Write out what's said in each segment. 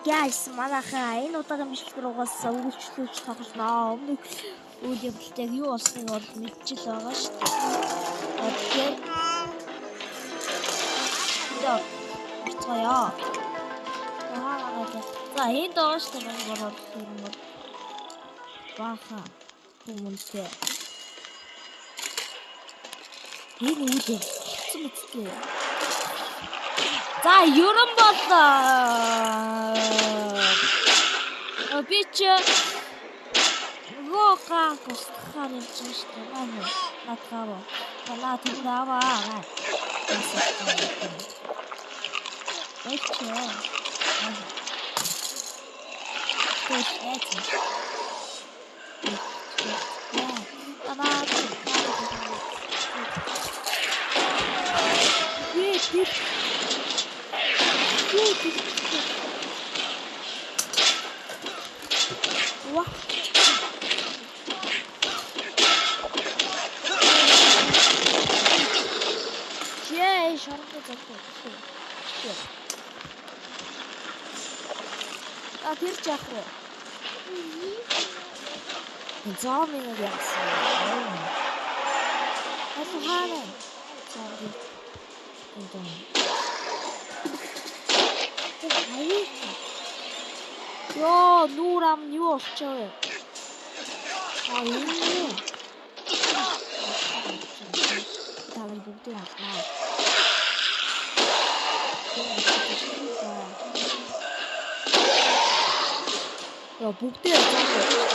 Guys, манайхаа энэ удаагийн бичлэгтэр угаасаа үргэлжлүүлж тоглоно. Өмнөх үйл явдалтай юу болсныг бол мэдчихэл байгаа шүү дээ. Тэгэхээр орцгоё. За энд байгаа шүү дээ. Мөн борол юм бол бааха хүмүүстээ. Энэ үйл явдал мэдтээ. За ерөн бол би ч гоо гостхаар юм чинь шүү дээ. Натгаа. Наа тийм аваа. Эчээ. What? Yay, şarkı yapıyor. Bir çakra. Zamine gelsin. Nasıl hala? Zamine. 야, 노람 이거 없죠? 아, 이거. 다른 목도 약간. 야, 목대야 짱이야.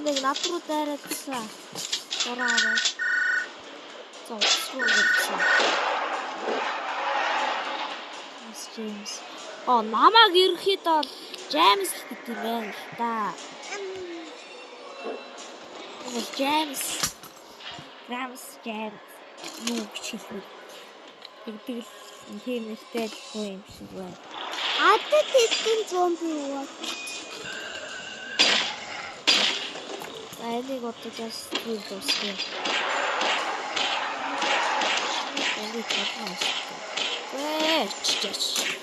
Нэг натруу дайрагдсан. Ороо. Зовсруулсан. James. Намаг ерөөхдөө бол James гэдэг юм байна л да. James. Юу гэж хэлэх вэ? Тийм нэртэй юм шиг байна. Тэтгэн зомби юу? Энийг одоогаас юу дуусгав? Энийг бодож. Чич.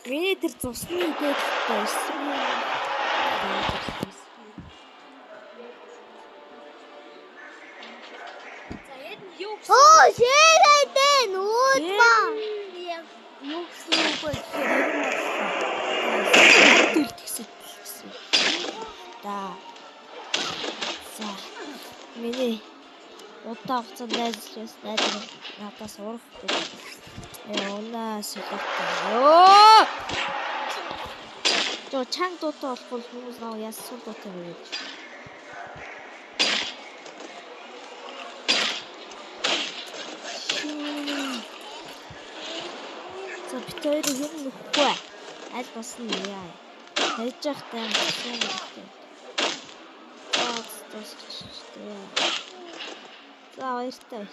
Миний тэр цусны идээд байсан. За энэ юу гэсэн? Шээрэдээ нүүдмаа. Юу гэсэн үг вэ? Да. За. Миний удаа хугацаанд найзлж надаас урах гэдэг. Яонаа сэтгтэй. Жоо чанга дуутай болохгүй хүмүүс наа яссан дуутай байдаг. За битээр юм нөхгүй. Аль басна яа. Хайж явахтай юм байна. За баяртай.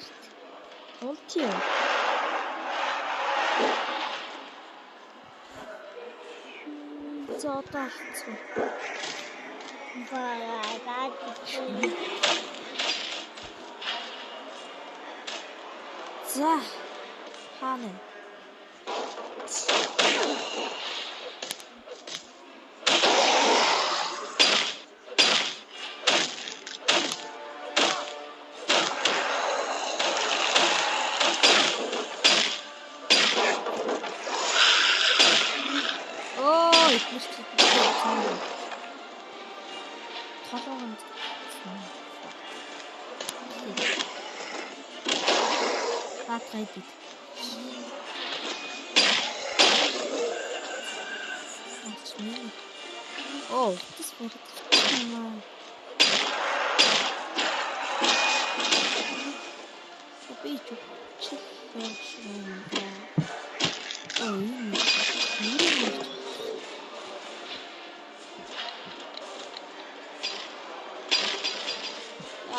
Унтё. Зоотаа хийцгүй. За хаана? Batterie. Oh, das wäre mal.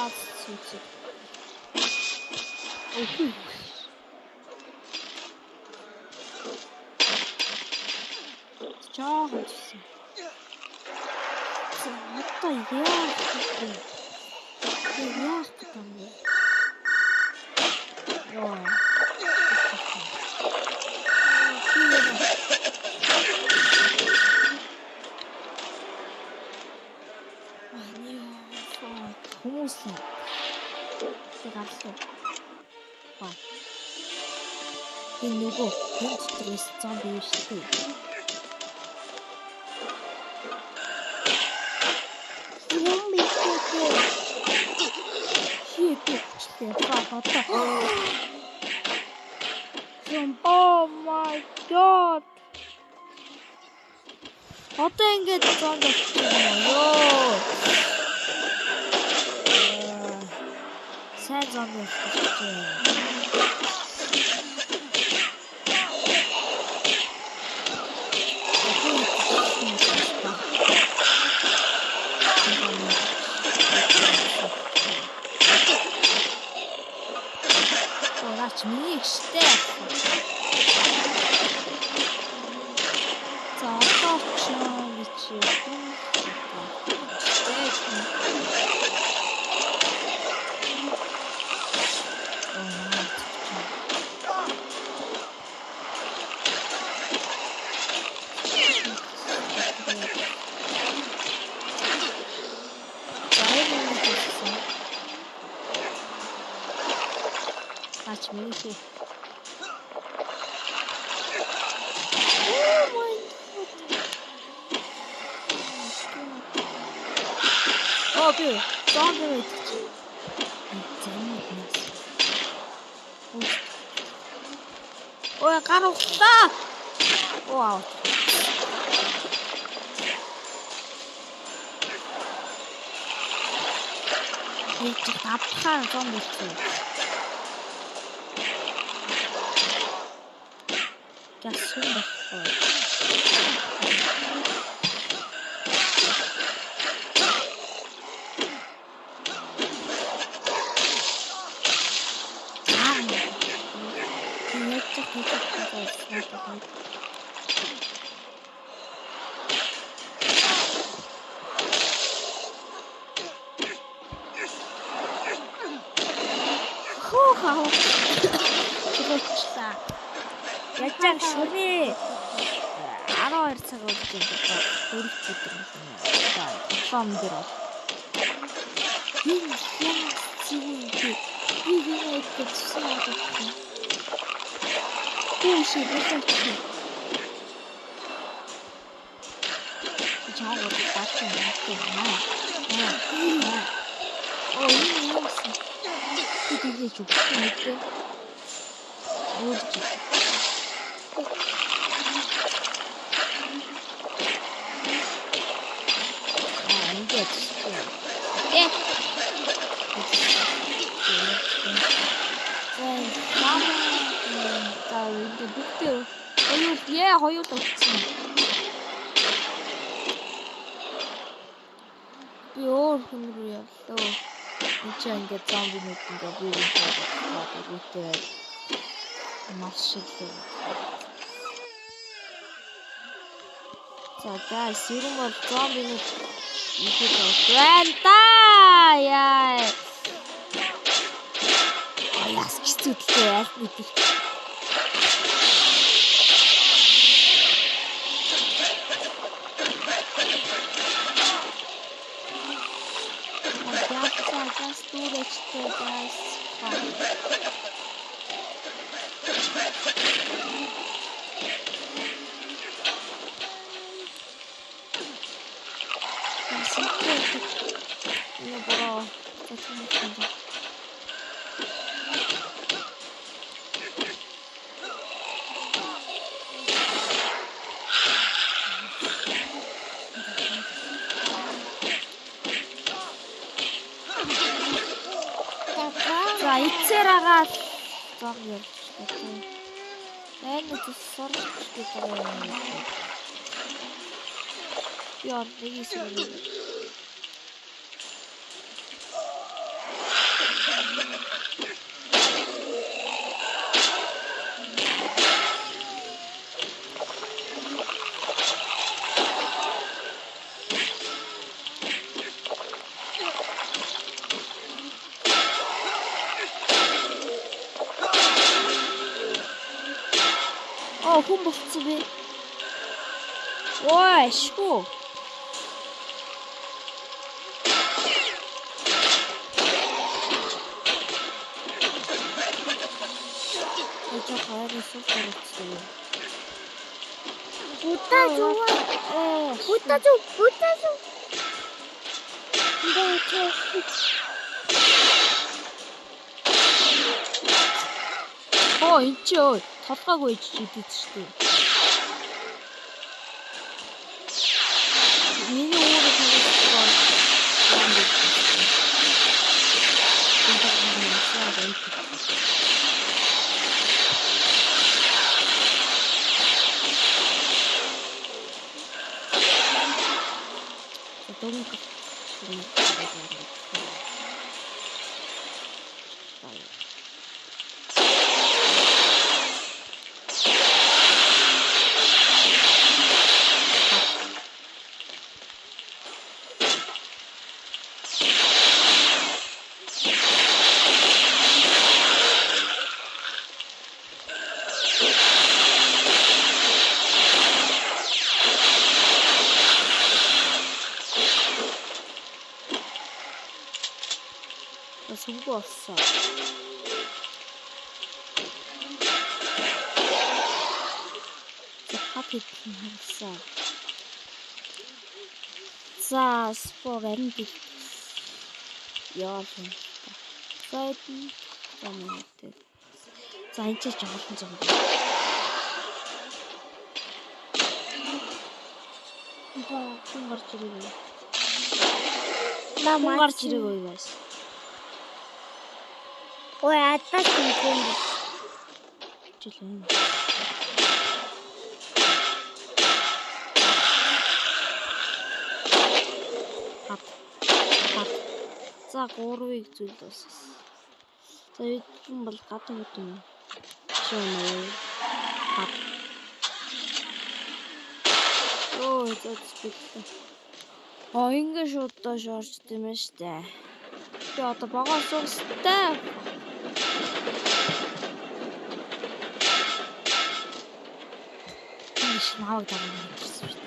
газ сүзэг. Окей. Жаахан гэсэн. Одоо яах вэ? Яах гэдэг юм бэ? Яа. Хүмүүс гарлаа. Энэ нөгөө энэ стресс зомби биш үү? Oh my god. Одоо ингэж зомби болчихсон ёо. Сайн зомби болчихсон. Миний ихтэй. За одоо ч чи. Ачмихи. Oh my god. Okay, don't do it. Ой, гарахта. Вау. Нэг тапхан зомби чи. Гассан баггүй. Ячааг шүрээ 12 цаг үлдэж байгаа. Дөрөв өдөр байна. Том дээр бол. Энэ чиг ийм гэсэн юм. Түүш бэлээч. Чаавар таач юм. Оо энэ юу вэ? Тэтгэж өгөх. Өөрч. Хоёул өгсөн. Би өөр хүн рүү явлаа. Энд чинь ингээд зомби нэг ингээд би үүтэй маш шиг. За guys, ерөн бол зомби нэг ихэд байна та. Яа. Яс хэцүүдлээ аль мэдээ. Just do it, guys. За ицээраагаад зог ярьж байна. Энэ төсөрч гэдэг юм. Яа, нэг юм. хүн болцсон бэ. Ой, шүү. Ачаа хайрын сул тарцсан. Утажуу. Энд чи ой, толгойг ээж идэв шүү дээ. Миний өөрөө тоглосон. Сүнгүй болсон. Хат хийх юм харсан. За, спор энд яа юм. Сайдын замаатай. За, энэ ч жоохон зам. Хүн гарч ирээ. Намаа гарч ирээ guys. Ой, атас юм. Жилэн. Хап. За, 3-ыг зүйл дуусгасан. За, энэ бол гадаг үтэн. Шооноо. Хап. Ингээд шууд доош орчд юм байна штэ. Би одоо багаас суустай. Иш наваг дараа ирсэн штэ.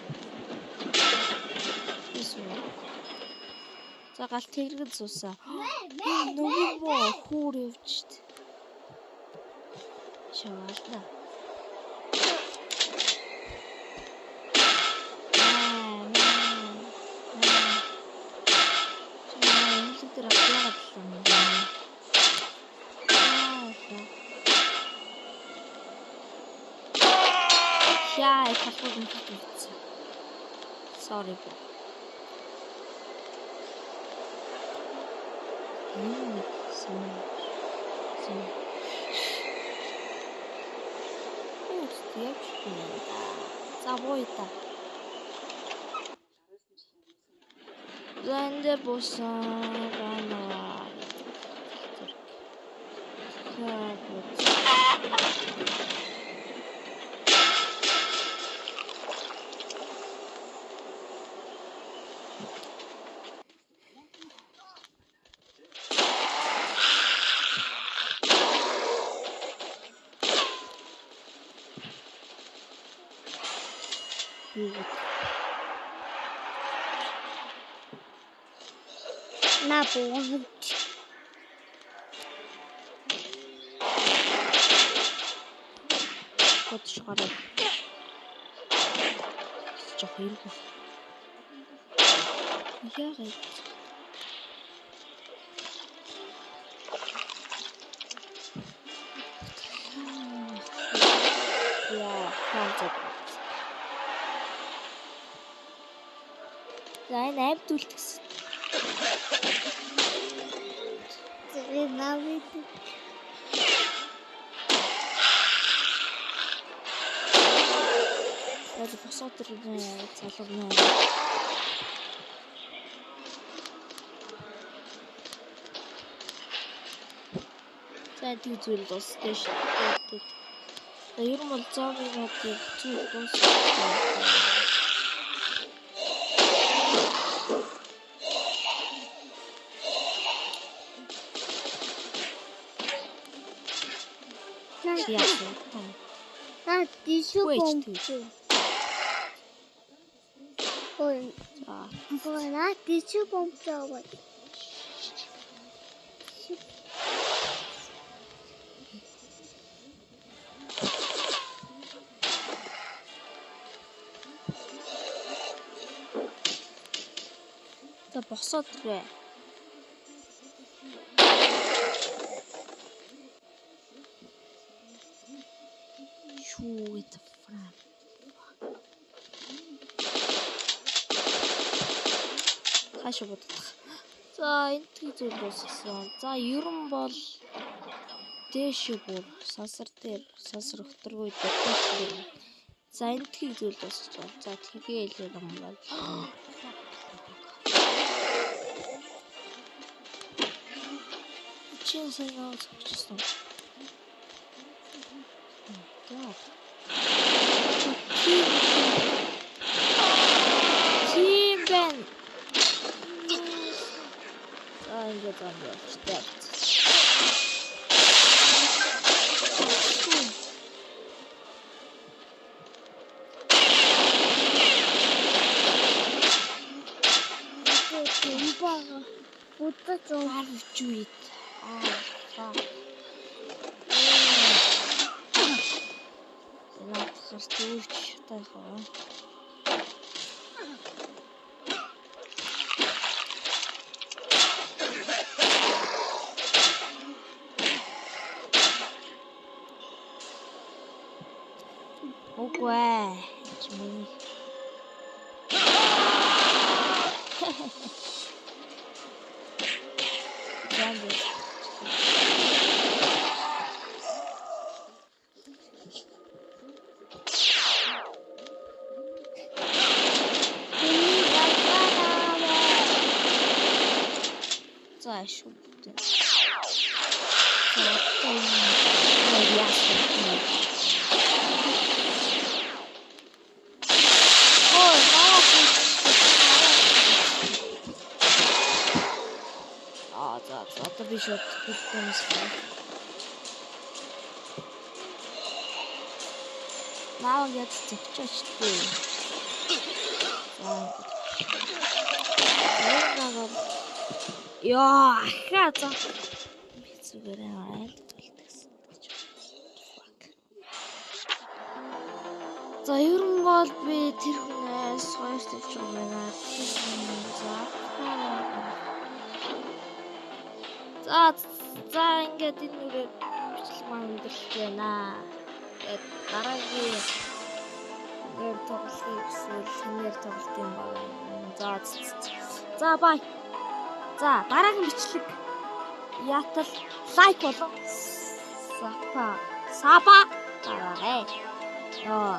За галт хэрэгэд суусаа. Нөгөө хүүр явж штэ. Шаална. Яа, ik heb het niet gedaan. Sorry, bro. Забойта. Зэнде босарана. На боо. Вот шарик. Жохил. Яагаад? Яа, хаантай. За найд үлдсэн. Зэрэг навид. Яг босоод ирнэ залгана. За тийм зүйл дуустай шүү дээ. За ер нь бол зомбигийн зүйл дууссан. На тишүү Wait, бомб. Ой, на тишүү бомб зовоо. За босоод ирээ. Shoot with the front. Хаашаа бодох. За энэ зүйл дууссан. За ер нь бол дээшээ бүр сансар дээр сансар өтөргүй дэвчээ. За энэ зүйл дууссан. За тэгээл юм бол чин сайн зогссон. Team Ben. Ингээд байна. Будто чует. Наад хурцууч тайхаа. Окей. Чмээ. За шууд. За одоо би шууд хэлбэнээс наа яд зөгчөөчтэй. Яа, хаа за. Би зүгээр айлтгалдагсан гэж. За ер нь бол би тэр хүнээс хоёр тавьж байна. За ингээд энэ нүрээ бичлэг маань өндөрлөж байна. Тэгээд дараагийн нэр тоглохыг эсвэл хинээр тоглох юм байна. За бай. За дараагийн бичлэг яатал лайк болоо. Сапа дараарай. Яа.